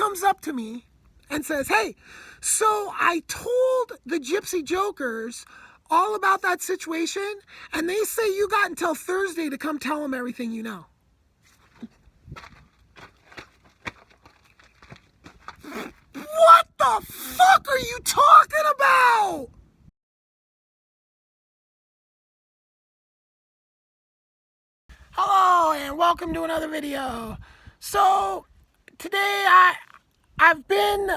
comes up to me and says, hey, so I told the Gypsy Jokers all about that situation, and they say you got until Thursday to come tell them everything you know. What the fuck are you talking about? Hello and welcome to another video. So today I've been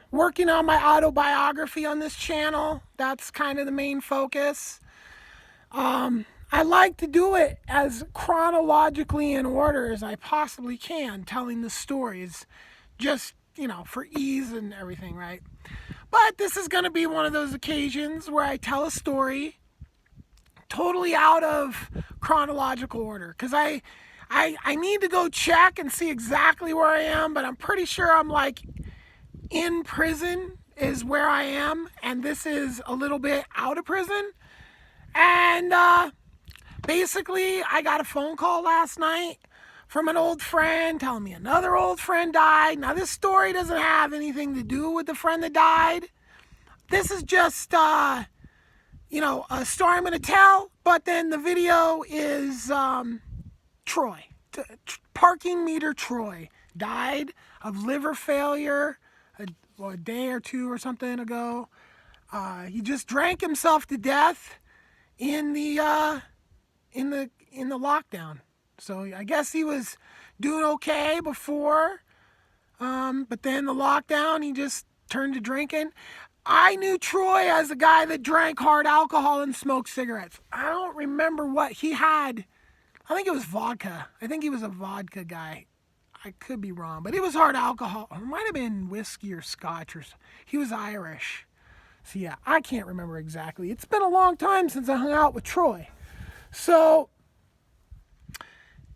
working on my autobiography on this channel. That's kind of the main focus. I like to do it as chronologically in order as I possibly can, telling the stories, just, for ease and everything, right? But this is going to be one of those occasions where I tell a story totally out of chronological order, because I need to go check and see exactly where I am, but I'm pretty sure I'm like in prison is where I am, and this is a little bit out of prison. And basically I got a phone call last night from an old friend telling me another old friend died. Now this story doesn't have anything to do with the friend that died. This is just a story I'm going to tell, but then the video is Troy. Parking meter Troy died of liver failure a day or two or something ago. He just drank himself to death in the lockdown. So I guess he was doing okay before, but then the lockdown, he just turned to drinking. I knew Troy as a guy that drank hard alcohol and smoked cigarettes. I don't remember what he had. I think it was vodka. I think he was a vodka guy. I could be wrong, but it was hard alcohol. It might have been whiskey or scotch, or he was Irish. So yeah, I can't remember exactly. It's been a long time since I hung out with Troy. So,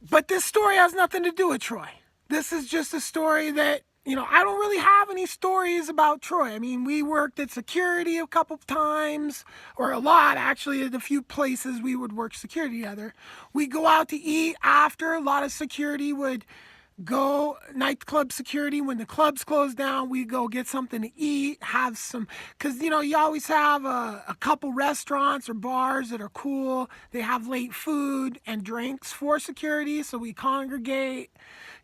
but this story has nothing to do with Troy. This is just a story that, I don't really have any stories about Troy. I mean, we worked at security a couple times, or a lot actually, at a few places we would work security together. We'd go out to eat after. A lot of security would go, nightclub security, when the clubs closed down, we'd go get something to eat, have some, because, you always have a couple restaurants or bars that are cool. They have late food and drinks for security, so we congregate,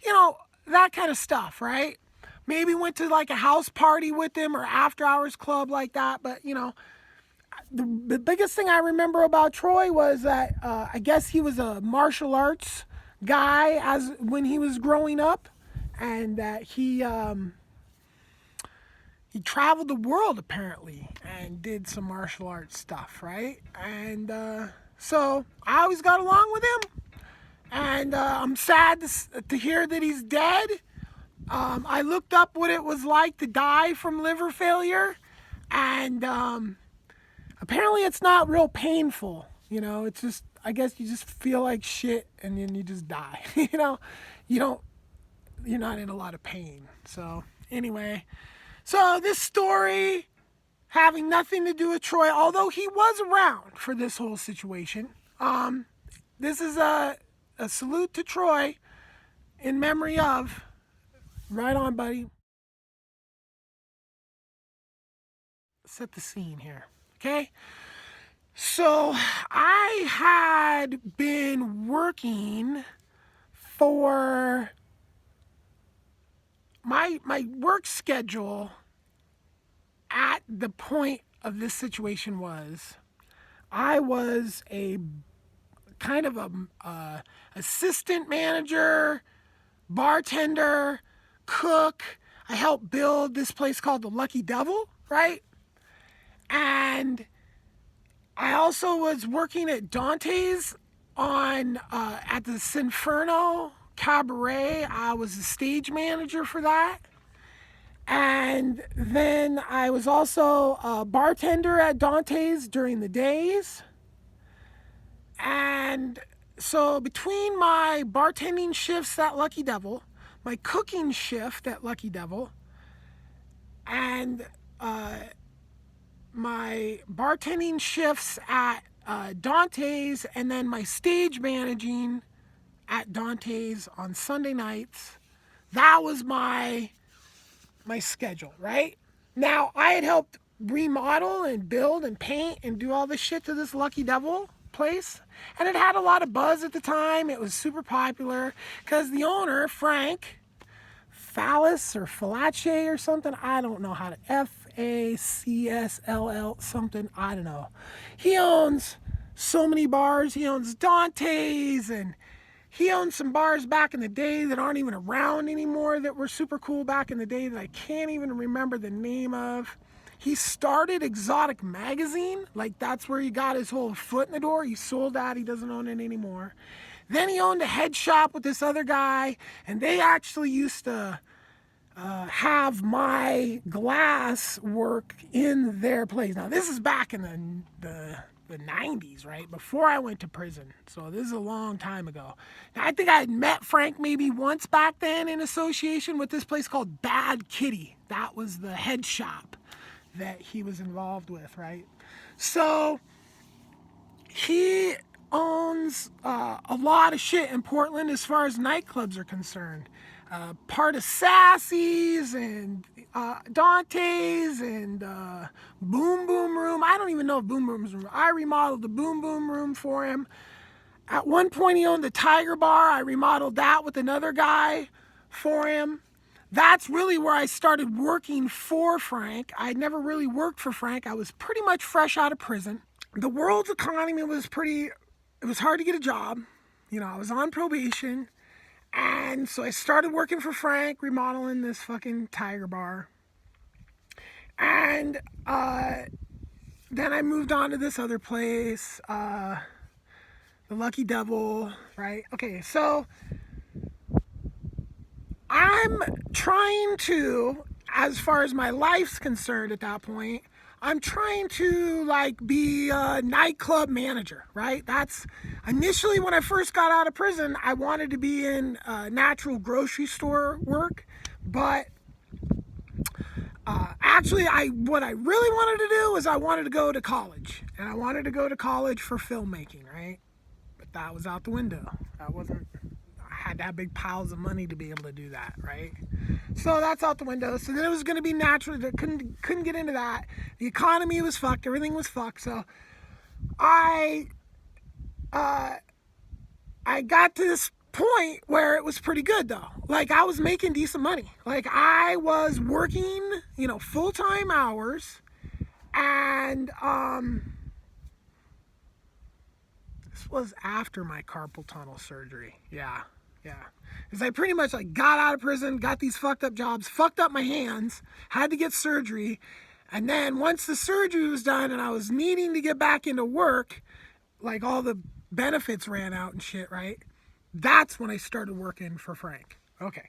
that kind of stuff, right? Maybe went to like a house party with them or after hours club like that. But, the biggest thing I remember about Troy was that I guess he was a martial arts guy when he was growing up, and that he traveled the world apparently and did some martial arts stuff, right? And so I always got along with him, and I'm sad to hear that he's dead. I looked up what it was like to die from liver failure, and apparently it's not real painful. It's just, I guess you just feel like shit and then you just die. You're not in a lot of pain. So anyway, so this story having nothing to do with Troy, although he was around for this whole situation. This is a salute to Troy in memory of. Right on, buddy. Set the scene here, okay? So I had been working for my work schedule at the point of this situation was I was a kind of a assistant manager, bartender, cook. I helped build this place called the Lucky Devil, right? And I also was working at Dante's at the Sinferno Cabaret. I was the stage manager for that. And then I was also a bartender at Dante's during the days. And so between my bartending shifts at Lucky Devil, my cooking shift at Lucky Devil, and my bartending shifts at Dante's, and then my stage managing at Dante's on Sunday nights, that was my my schedule, right? Now, I had helped remodel and build and paint and do all this shit to this Lucky Devil place. And it had a lot of buzz at the time. It was super popular because the owner, Frank Fallis or Falache or something, I don't know how to, Facsll something, I don't know. He owns so many bars. He owns Dante's, and he owned some bars back in the day that aren't even around anymore that were super cool back in the day that I can't even remember the name of. He started Exotic Magazine, like that's where he got his whole foot in the door. He sold that, he doesn't own it anymore. Then he owned a head shop with this other guy, and they actually used to have my glass work in their place. Now this is back in the 90s, right? Before I went to prison. So this is a long time ago. Now, I think I had met Frank maybe once back then in association with this place called Bad Kitty. That was the head shop that he was involved with, right? So he owns a lot of shit in Portland as far as nightclubs are concerned. Part of Sassy's and Dante's and Boom Boom Room. I don't even know if Boom Boom's room. I remodeled the Boom Boom Room for him. At one point he owned the Tiger Bar. I remodeled that with another guy for him. That's really where I started working for Frank. I'd never really worked for Frank. I was pretty much fresh out of prison. The world's economy was it was hard to get a job. You know, I was on probation. And so I started working for Frank, remodeling this fucking Tiger Bar. And then I moved on to this other place, the Lucky Devil, right? Okay, so I'm trying to, as far as my life's concerned at that point, I'm trying to like be a nightclub manager, right? That's initially when I first got out of prison, I wanted to be in natural grocery store work, but actually what I really wanted to do was I wanted to go to college, and I wanted to go to college for filmmaking, right? But that was out the window. I had to have big piles of money to be able to do that, right? So that's out the window. So then it was going to be natural. Couldn't get into that. The economy was fucked. Everything was fucked. So I got to this point where it was pretty good though. Like I was making decent money. Like I was working, you know, full-time hours, and this was after my carpal tunnel surgery. Yeah. Because I pretty much like got out of prison, got these fucked up jobs, fucked up my hands, had to get surgery. And then once the surgery was done and I was needing to get back into work, like all the benefits ran out and shit, right? That's when I started working for Frank. Okay.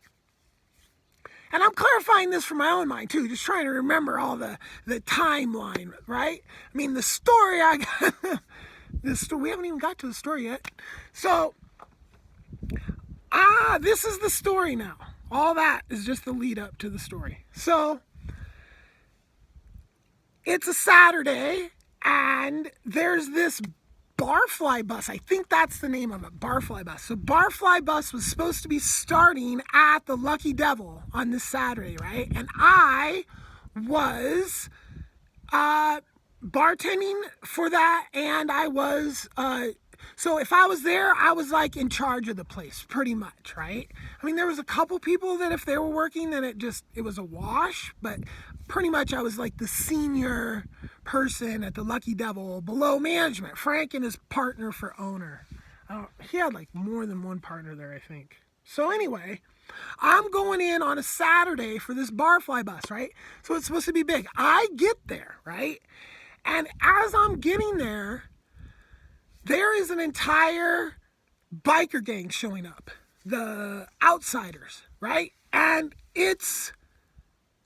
And I'm clarifying this for my own mind too, just trying to remember all the timeline, right? I mean, the story I got, we haven't even got to the story yet. So, this is the story now. All that is just the lead up to the story. So, it's a Saturday, and there's this Barfly bus. I think that's the name of it, Barfly bus. So Barfly bus was supposed to be starting at the Lucky Devil on this Saturday, right? And I was bartending for that, and I was so if I was there, I was like in charge of the place pretty much, right? I mean, there was a couple people that if they were working, then it was a wash, but pretty much I was like the senior person at the Lucky Devil below management. Frank and his partner for owner. He had like more than one partner there, I think. So anyway, I'm going in on a Saturday for this Barfly bus, right? So it's supposed to be big. I get there, right? And as I'm getting there is an entire biker gang showing up. The Outsiders, right? And it's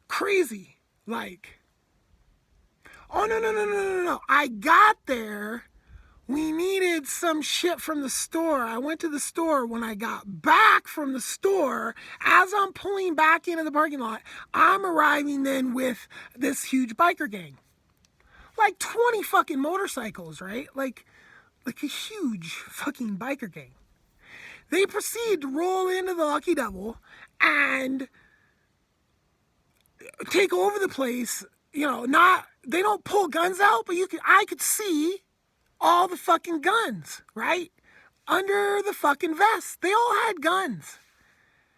crazy. Like, oh, no. I got there. We needed some shit from the store. I went to the store. When I got back from the store, as I'm pulling back into the parking lot, I'm arriving then with this huge biker gang. Like 20 fucking motorcycles, right? Like a huge fucking biker gang. They proceed to roll into the Lucky Devil, and take over the place. They don't pull guns out, but I could see all the fucking guns, right? Under the fucking vest. They all had guns.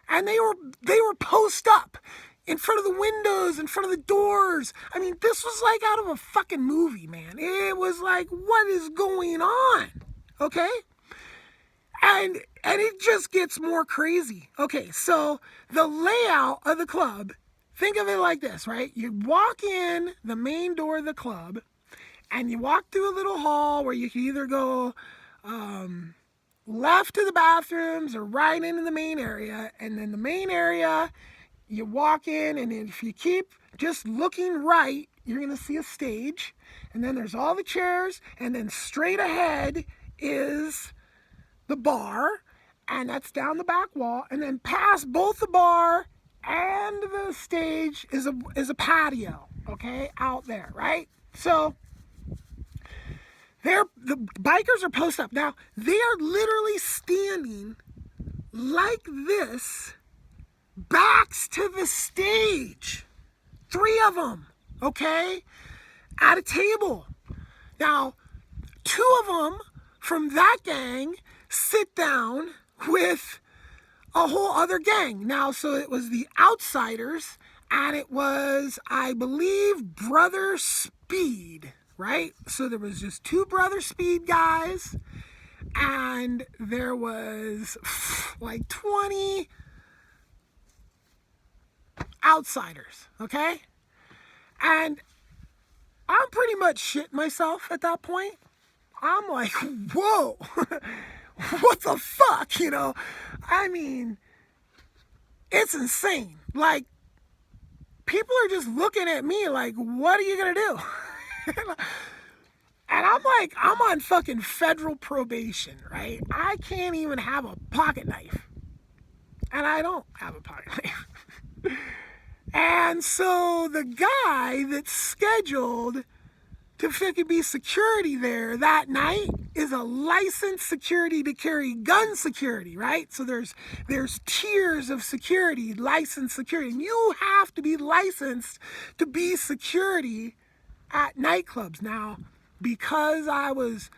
And they were post up in front of the windows, in front of the doors. I mean, this was like out of a fucking movie, man. It was like, what is going on? Okay? And it just gets more crazy. Okay, so the layout of the club, think of it like this, right? You walk in the main door of the club, and you walk through a little hall where you can either go left to the bathrooms or right into the main area. And then the main area, you walk in, and if you keep just looking right, you're going to see a stage. And then there's all the chairs, and then straight ahead is the bar, and that's down the back wall. And then past both the bar and the stage is a patio, okay, out there, right? So the bikers are posted up. Now, they are literally standing like this, backs to the stage. 3 of them, okay, at a table. Now, 2 of them from that gang sit down with a whole other gang. Now, so it was the Outsiders, and it was, I believe, Brother Speed, right? So there was just 2 Brother Speed guys, and there was like 20 Outsiders, okay? And I'm pretty much shitting myself at that point. I'm like, whoa, what the fuck, I mean, it's insane. Like, people are just looking at me like, what are you gonna do? And I'm like, I'm on fucking federal probation, right? I can't even have a pocket knife. And I don't have a pocket knife. And so the guy that's scheduled to fucking be security there that night is a licensed security to carry gun security, right? So there's tiers of security, licensed security. And you have to be licensed to be security at nightclubs. Now, because I was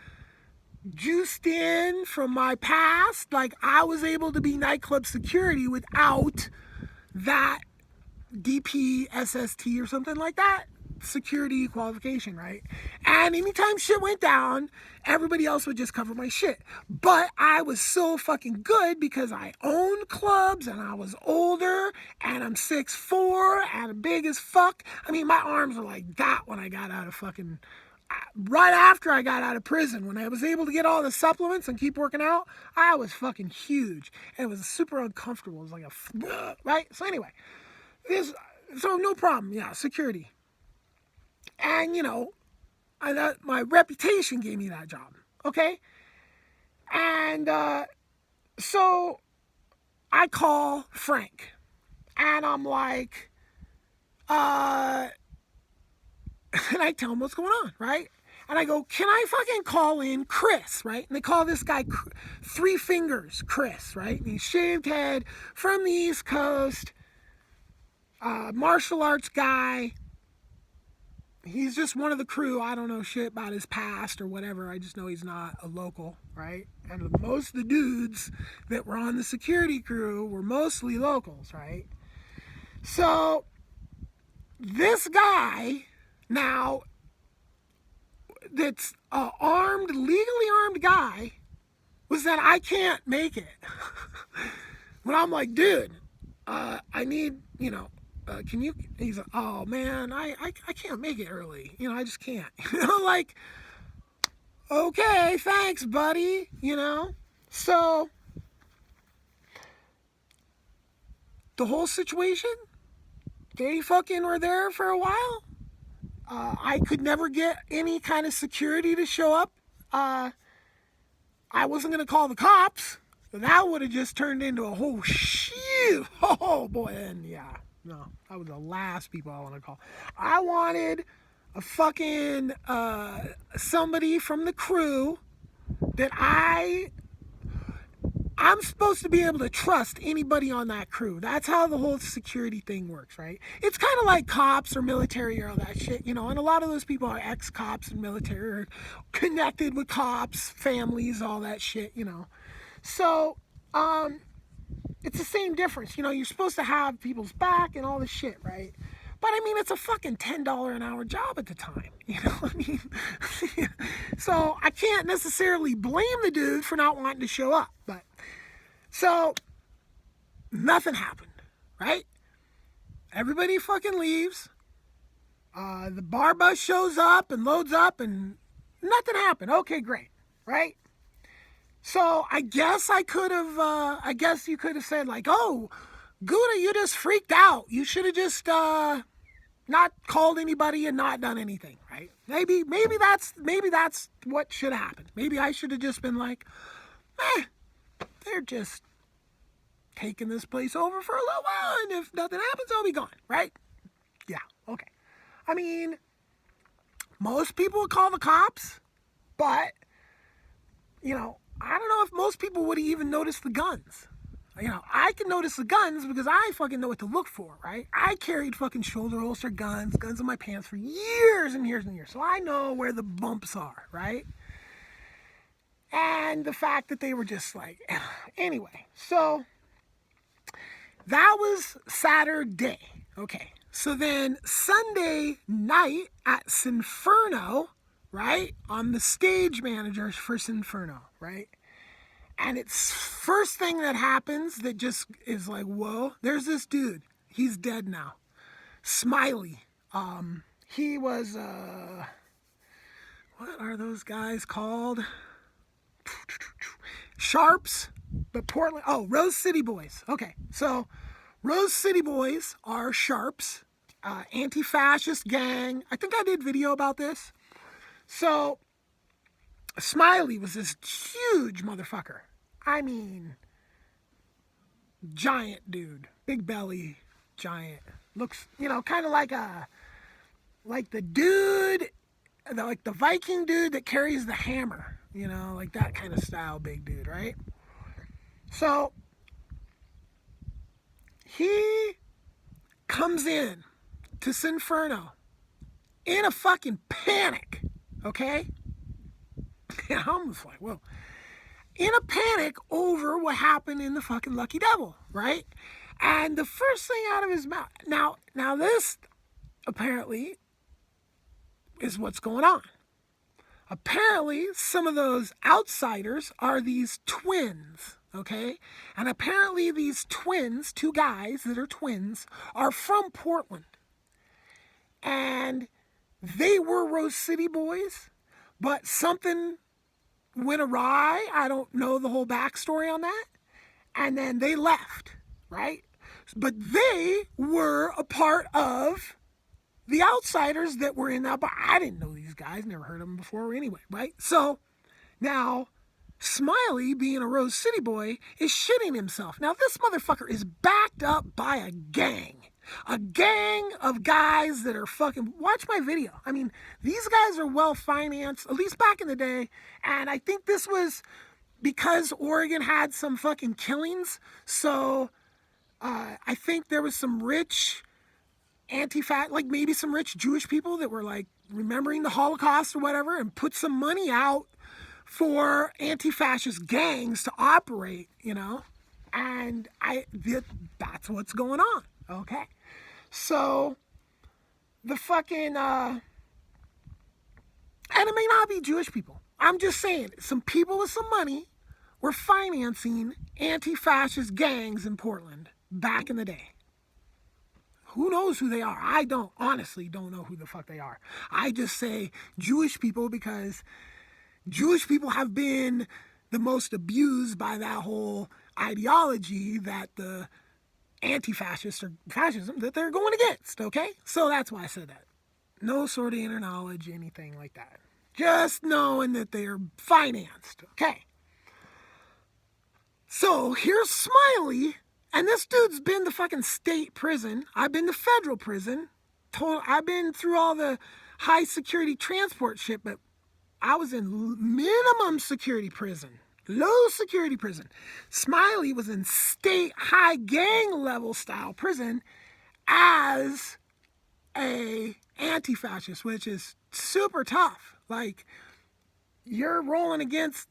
juiced in from my past, like, I was able to be nightclub security without that DP SST or something like that security qualification, right? And anytime shit went down, everybody else would just cover my shit. But I was so fucking good because I owned clubs, and I was older, and I'm 6'4", and I'm big as fuck. I mean, my arms were like that when I got out of fucking, right after I got out of prison, when I was able to get all the supplements and keep working out, I was fucking huge. And it was super uncomfortable. It was like a, right? So anyway, so no problem. Yeah, security. And, my reputation gave me that job, okay? And so I call Frank, and I'm like, and I tell him what's going on, right? And I go, can I fucking call in Chris, right? And they call this guy 3 Fingers Chris, right? And he's shaved head, from the East Coast, martial arts guy. He's just one of the crew. I don't know shit about his past or whatever. I just know he's not a local, right? And most of the dudes that were on the security crew were mostly locals, right? So this guy now, that's a legally armed guy, was that I can't make it. When I'm like, dude, I need, can you, he's like, oh man, I can't make it early. I just can't. Like, okay, thanks, buddy. So the whole situation, they fucking were there for a while. I could never get any kind of security to show up. I wasn't going to call the cops. That would have just turned into a whole shit. Oh boy, and yeah. No, that was the last people I want to call. I wanted a fucking somebody from the crew that I I'm supposed to be able to trust anybody on that crew. That's how the whole security thing works, right? It's kind of like cops or military or all that shit, you know, and a lot of those people are ex-cops and military or connected with cops, families, all that shit, you know. So, it's the same difference. You know, you're supposed to have people's back and all this shit, right? But I mean, it's a fucking $10 an hour job at the time. You know what I mean? So I can't necessarily blame the dude for not wanting to show up. But so nothing happened, right? Everybody fucking leaves. The bar bus shows up and loads up and nothing happened. Okay, great, right? So I guess I guess you could have said like, oh, Guda, you just freaked out. You should have just not called anybody and not done anything, right? Maybe that's what should have happened. Maybe I should have just been like, they're just taking this place over for a little while, and if nothing happens, I'll be gone, right? Yeah, okay. I mean, most people would call the cops, but, you know, I don't know if most people would have even noticed the guns. You know, I can notice the guns because I fucking know what to look for, right? I carried fucking shoulder holster guns in my pants for years and years and years. So I know where the bumps are, right? And the fact that they were just like, anyway. So that was Saturday. Okay. So then Sunday night at Sinferno, right? I'm the stage manager for Sinferno, right? And it's first thing that happens that just is like, whoa, there's this dude. He's dead now. Smiley. He was, what are those guys called? Sharps, but Portland, Rose City Boys. Okay, so Rose City Boys are Sharps, anti-fascist gang. I think I did video about this. So Smiley was this huge motherfucker. I mean, giant dude. Big belly, giant. Looks, you know, kind of like the dude, like the Viking dude that carries the hammer. You know, like that kind of style big dude, right? So, he comes in to Sinferno in a fucking panic, okay? And I'm just like, whoa. In a panic over what happened in the fucking Lucky Devil, right? And the first thing out of his mouth, now this apparently is what's going on. Apparently, some of those outsiders are these twins, okay? And apparently these twins, two guys that are twins, are from Portland. And they were Rose City Boys, but something went awry. I don't know the whole backstory on that. And then they left, right? But they were a part of the outsiders that were in that bar. I didn't know these guys, never heard of them before anyway, right? So now Smiley, being a Rose City boy, is shitting himself. Now this motherfucker is backed up by a gang of guys that are fucking, watch my video. I mean, these guys are well financed, at least back in the day. And I think this was because Oregon had some fucking killings. So I think there was some rich like maybe some rich Jewish people that were like remembering the Holocaust or whatever and put some money out for anti-fascist gangs to operate, you know? And that's what's going on. Okay. So the fucking and it may not be Jewish people. I'm just saying some people with some money were financing anti-fascist gangs in Portland back in the day. Who knows who they are? I honestly don't know who the fuck they are. I just say Jewish people because Jewish people have been the most abused by that whole ideology that the anti-fascists or fascism that they're going against, okay? So that's why I said that. No sort of inner knowledge, anything like that. Just knowing that they're financed, okay? So here's Smiley. And this dude's been to fucking state prison. I've been to federal prison. I've been through all the high security transport shit, but I was in minimum security prison. Low security prison. Smiley was in state high gang level style prison as a anti-fascist, which is super tough. Like, you're rolling against,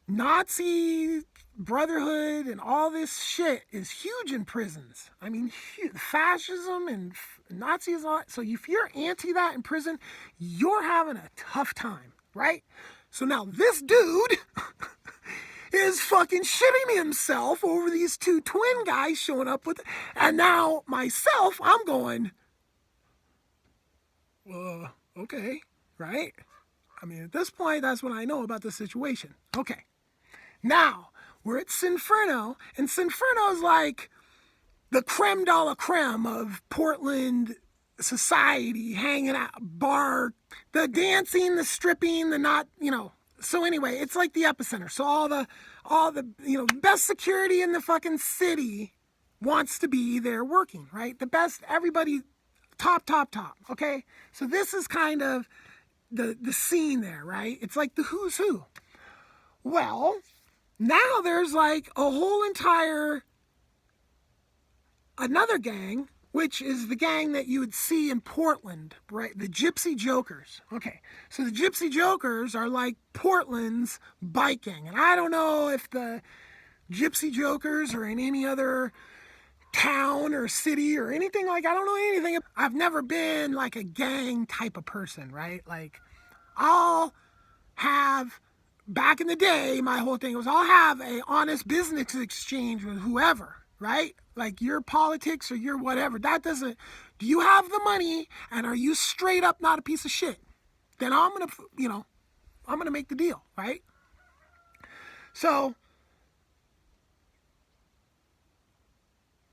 Nazi brotherhood and all this shit is huge in prisons. I mean, fascism and Nazism. So if you're anti that in prison, you're having a tough time, right? So now this dude is fucking shitting himself over these two twin guys showing up with, and now myself, I'm going, okay, right? I mean, at this point, that's what I know about the situation. Okay. Now, we're at Sinferno, and Sinferno is like the creme de la creme of Portland society, hanging out, bar, the dancing, the stripping, the not, So anyway, it's like the epicenter. So all the best security in the fucking city wants to be there working, right? The best, everybody, top. Okay? So this is kind of the scene there, right? It's like the who's who. Well, now there's like a whole entire another gang, which is the gang that you would see in Portland, right? The Gypsy Jokers. Okay, so the Gypsy Jokers are like Portland's bike gang. And I don't know if the Gypsy Jokers are in any other town or city or anything like, I don't know anything. I've never been like a gang type of person, right? Like, back in the day, my whole thing was I'll have a honest business exchange with whoever, right? Like your politics or your whatever. That doesn't, do you have the money and are you straight up not a piece of shit? Then I'm going to make the deal, right? So,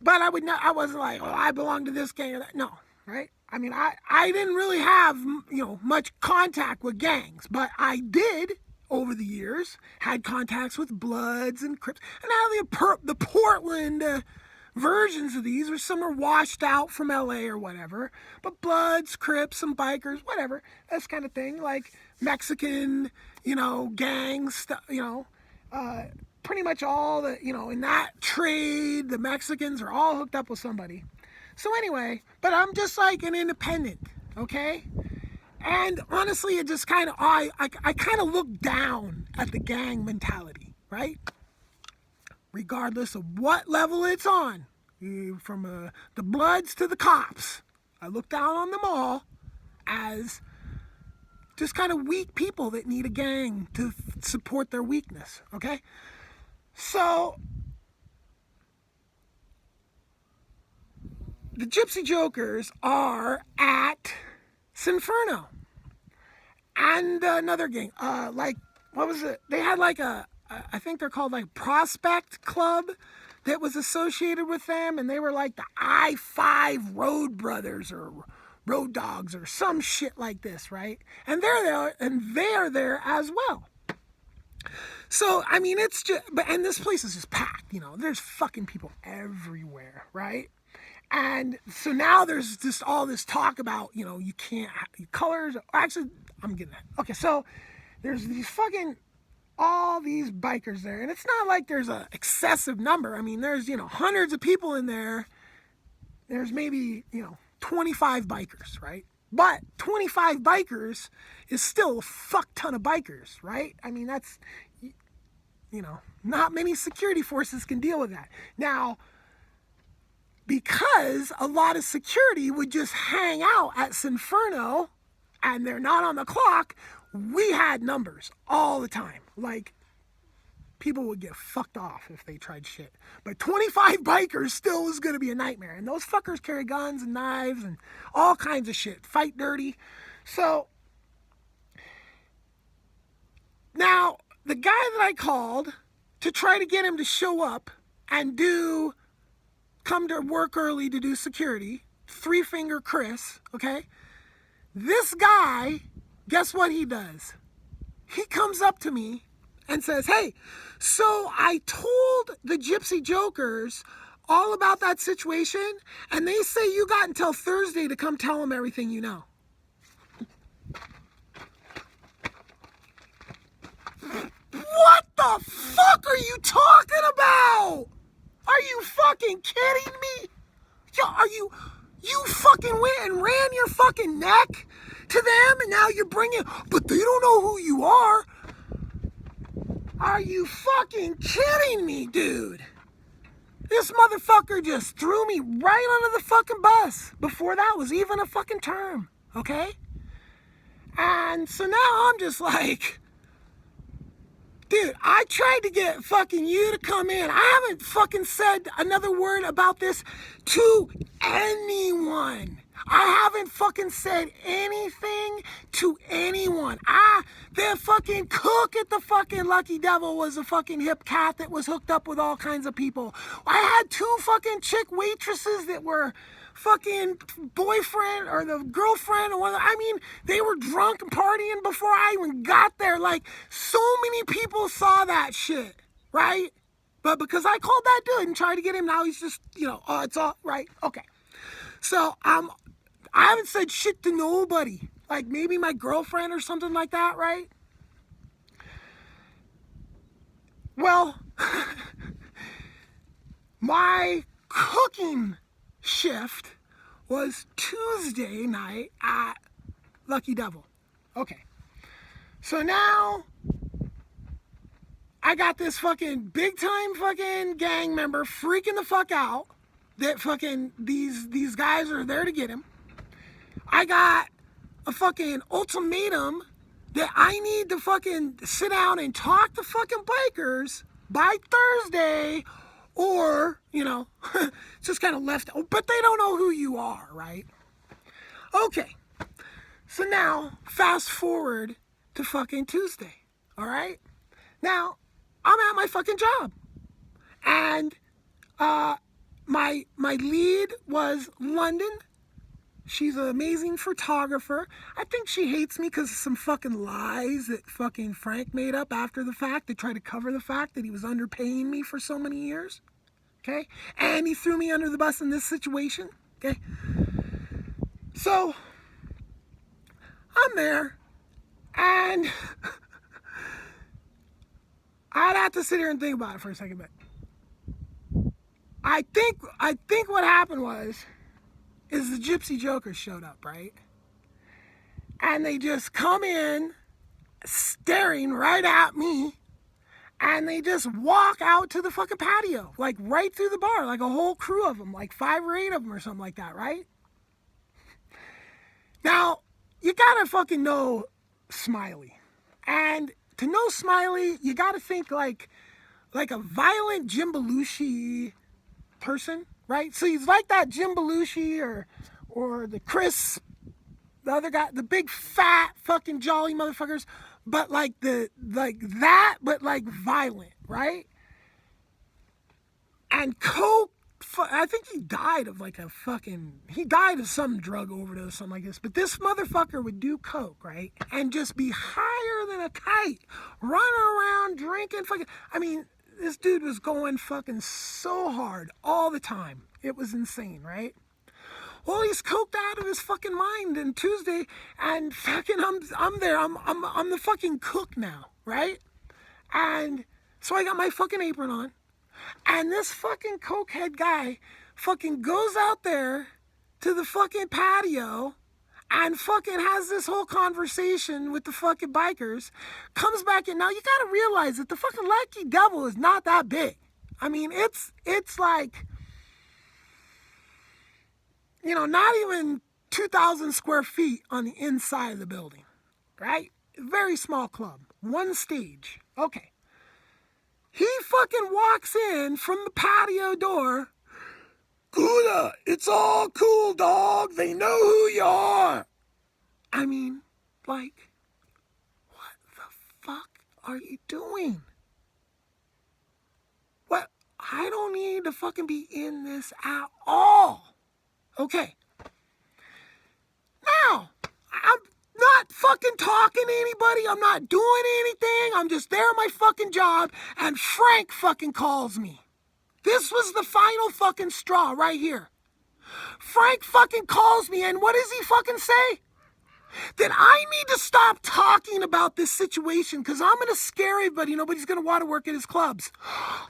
but I wasn't like, I belong to this gang or that. No, right? I mean, I didn't really have, much contact with gangs, but I did over the years, had contacts with Bloods and Crips. And now the Portland versions of these, or some are washed out from LA or whatever, but Bloods, Crips, and bikers, whatever, this kind of thing, like Mexican, gangs, pretty much all the, in that trade, the Mexicans are all hooked up with somebody. So anyway, but I'm just like an independent, okay? And honestly, it just kind of, I kind of look down at the gang mentality, right? Regardless of what level it's on, from the Bloods to the cops, I look down on them all as just kind of weak people that need a gang to support their weakness, okay? So, the Gypsy Jokers are at Sinferno. And another gang, what was it? They had like I think they're called like Prospect Club that was associated with them. And they were like the I-5 Road Brothers or Road Dogs or some shit like this, right? And they're there as well. So, I mean, it's just, and this place is just packed, there's fucking people everywhere, right? And so now there's just all this talk about, you can't have colors. Actually, I'm getting that. Okay, so there's all these bikers there. And it's not like there's an excessive number. I mean, there's, hundreds of people in there. There's maybe, 25 bikers, right? But 25 bikers is still a fuck ton of bikers, right? I mean, that's, not many security forces can deal with that. Now, because a lot of security would just hang out at Sinferno and they're not on the clock, we had numbers all the time. Like, people would get fucked off if they tried shit. But 25 bikers still is going to be a nightmare. And those fuckers carry guns and knives and all kinds of shit. Fight dirty. So, now, the guy that I called to try to get him to show up and come to work early to do security, Three Finger Chris, okay? This guy, guess what he does? He comes up to me and says, hey, so I told the Gypsy Jokers all about that situation, and they say you got until Thursday to come tell them everything you know. the fuck are you talking about? Are you fucking kidding me? You fucking went and ran your fucking neck to them, and now you're bringing, but they don't know who you are. Are you fucking kidding me, dude? This motherfucker just threw me right under the fucking bus before that was even a fucking term, okay? And so now I'm just like, dude, I tried to get fucking you to come in. I haven't fucking said another word about this to anyone. I haven't fucking said anything to anyone. The fucking cook at the fucking Lucky Devil was a fucking hip cat that was hooked up with all kinds of people. I had 2 fucking chick waitresses that were fucking boyfriend or the girlfriend or one. I mean, they were drunk and partying before I even got there. Like, so many people saw that shit, right? But because I called that dude and tried to get him, now he's just, oh, it's all right. Okay. So I haven't said shit to nobody. Like maybe my girlfriend or something like that, right? Well, my cooking shift was Tuesday night at Lucky Devil. Okay. So now I got this fucking big time fucking gang member freaking the fuck out that fucking these guys are there to get him. I got a fucking ultimatum that I need to fucking sit down and talk to fucking bikers by Thursday, or, it's just kind of left, but they don't know who you are, right? Okay. So now, fast forward to fucking Tuesday, all right? Now, I'm at my fucking job. And my lead was London. She's an amazing photographer. I think she hates me because of some fucking lies that fucking Frank made up after the fact to try to cover the fact that he was underpaying me for so many years. Okay? And he threw me under the bus in this situation. Okay? So, I'm there. And I'd have to sit here and think about it for a second, but I think what happened is the Gypsy Jokers showed up, right? And they just come in staring right at me, and they just walk out to the fucking patio, like right through the bar, like a whole crew of them, like 5 or 8 of them or something like that, right? Now, you gotta fucking know Smiley. And to know Smiley, you gotta think like a violent Jim Belushi person, right? So he's like that Jim Belushi or the Chris, the other guy, the big fat fucking jolly motherfuckers, but like that, but like violent, right? And coke, I think he died of some drug overdose or something like this. But this motherfucker would do coke, right? And just be higher than a kite, running around drinking fucking, this dude was going fucking so hard all the time. It was insane, right? Well, he's coked out of his fucking mind on Tuesday, and fucking I'm there. I'm the fucking cook now, right? And so I got my fucking apron on, and this fucking cokehead guy fucking goes out there to the fucking patio and fucking has this whole conversation with the fucking bikers, comes back in. Now, you gotta realize that the fucking Lucky Devil is not that big. It's like, not even 2,000 square feet on the inside of the building, right? Very small club, 1 stage. Okay. He fucking walks in from the patio door. Guda, it's all cool, dog. They know who you are. What the fuck are you doing? What? I don't need to fucking be in this at all. Okay. Now, I'm not fucking talking to anybody. I'm not doing anything. I'm just there at my fucking job, and Frank fucking calls me. This was the final fucking straw right here. Frank fucking calls me, and what does he fucking say? then I need to stop talking about this situation because I'm going to scare everybody. Nobody's going to want to work at his clubs.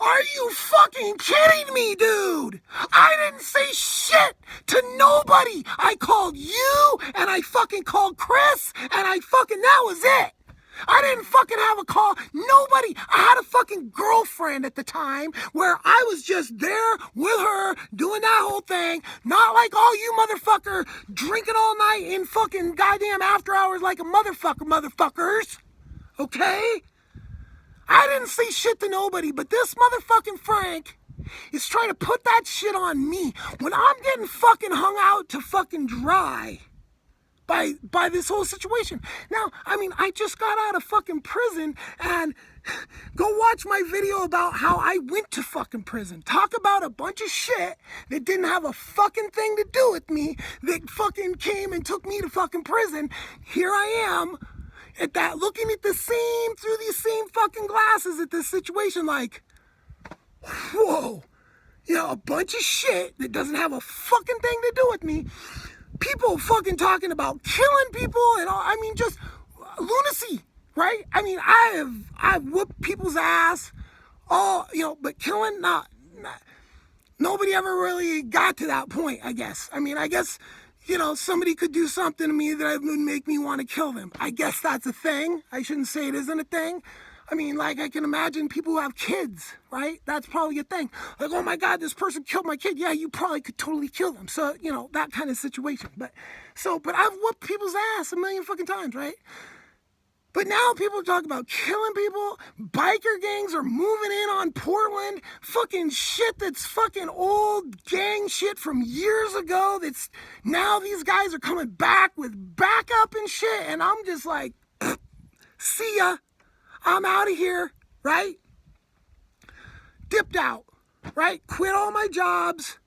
Are you fucking kidding me, dude? I didn't say shit to nobody. I called you and I fucking called Chris and that was it. I didn't fucking have a call. Nobody. I had a fucking girlfriend at the time where I was just there with her doing that whole thing. Not like all you motherfucker drinking all night in fucking goddamn after hours like a motherfuckers. Okay? I didn't say shit to nobody, but this motherfucking Frank is trying to put that shit on me when I'm getting fucking hung out to fucking dry by this whole situation. Now, I mean, I just got out of fucking prison, and go watch my video about how I went to fucking prison. Talk about a bunch of shit that didn't have a fucking thing to do with me, that fucking came and took me to fucking prison. Here I am at that, looking at through these same fucking glasses at this situation like, whoa, you know, a bunch of shit that doesn't have a fucking thing to do with me. People fucking talking about killing people and all. I mean, just lunacy, right? I mean, I've whooped people's ass, all, you know, but killing, nobody ever really got to that point, I guess. I mean, I guess, you know, somebody could do something to me that would make me want to kill them. I guess that's a thing. I shouldn't say it isn't a thing. I mean, like, I can imagine people who have kids, right? That's probably a thing. Like, oh my God, this person killed my kid. Yeah, you probably could totally kill them. So, you know, that kind of situation. But I've whooped people's ass a million fucking times, right? But now people talk about killing people. Biker gangs are moving in on Portland. Fucking shit that's fucking old gang shit from years ago. That's now these guys are coming back with backup and shit. And I'm just like, see ya. I'm out of here, right? Dipped out, right? Quit all my jobs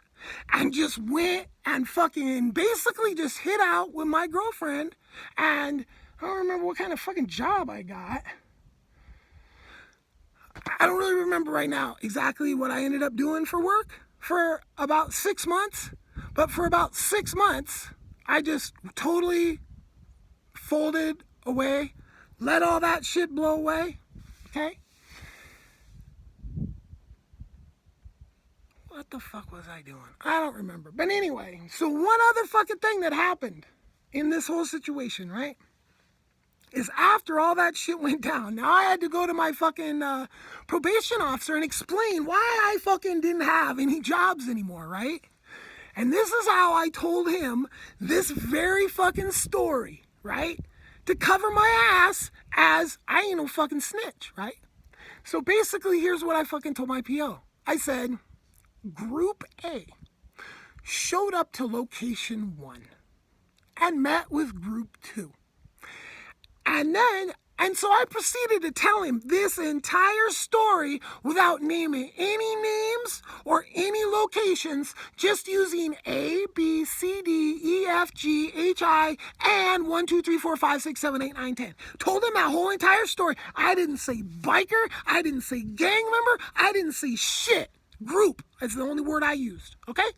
and just went and fucking basically just hid out with my girlfriend. And I don't remember what kind of fucking job I got. I don't really remember right now exactly what I ended up doing for work for about 6 months. But for about 6 months, I just totally folded away. Let all that shit blow away, okay? What the fuck was I doing? I don't remember. But anyway, so one other fucking thing that happened in this whole situation, right, is after all that shit went down, now I had to go to my fucking probation officer and explain why I fucking didn't have any jobs anymore, right? And this is how I told him this very fucking story, right? To cover my ass as I ain't no fucking snitch, right? So basically, here's what I fucking told my PO. I said, Group A showed up to location 1 and met with Group 2. And so I proceeded to tell him this entire story without naming any names or any locations, just using A, B, C, D, E, F, G, H, I, and 1, 2, 3, 4, 5, 6, 7, 8, 9, 10. Told him that whole entire story. I didn't say biker. I didn't say gang member. I didn't say shit. Group. That's the only word I used. Okay?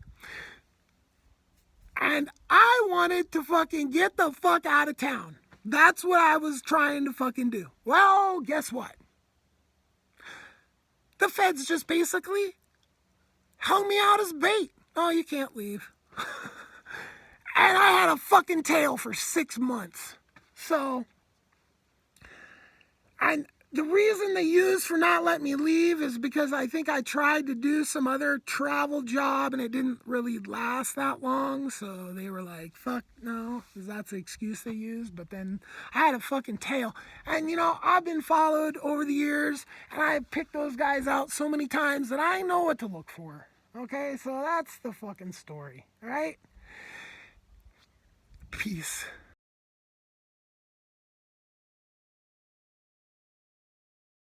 And I wanted to fucking get the fuck out of town. That's what I was trying to fucking do. Well, guess what? The feds just basically hung me out as bait. Oh, you can't leave. And I had a fucking tail for 6 months. So, and the reason they used for not letting me leave is because I think I tried to do some other travel job and it didn't really last that long. So they were like, fuck no, because that's the excuse they used. But then I had a fucking tail. And, you know, I've been followed over the years and I've picked those guys out so many times that I know what to look for. Okay, so that's the fucking story, right? Peace.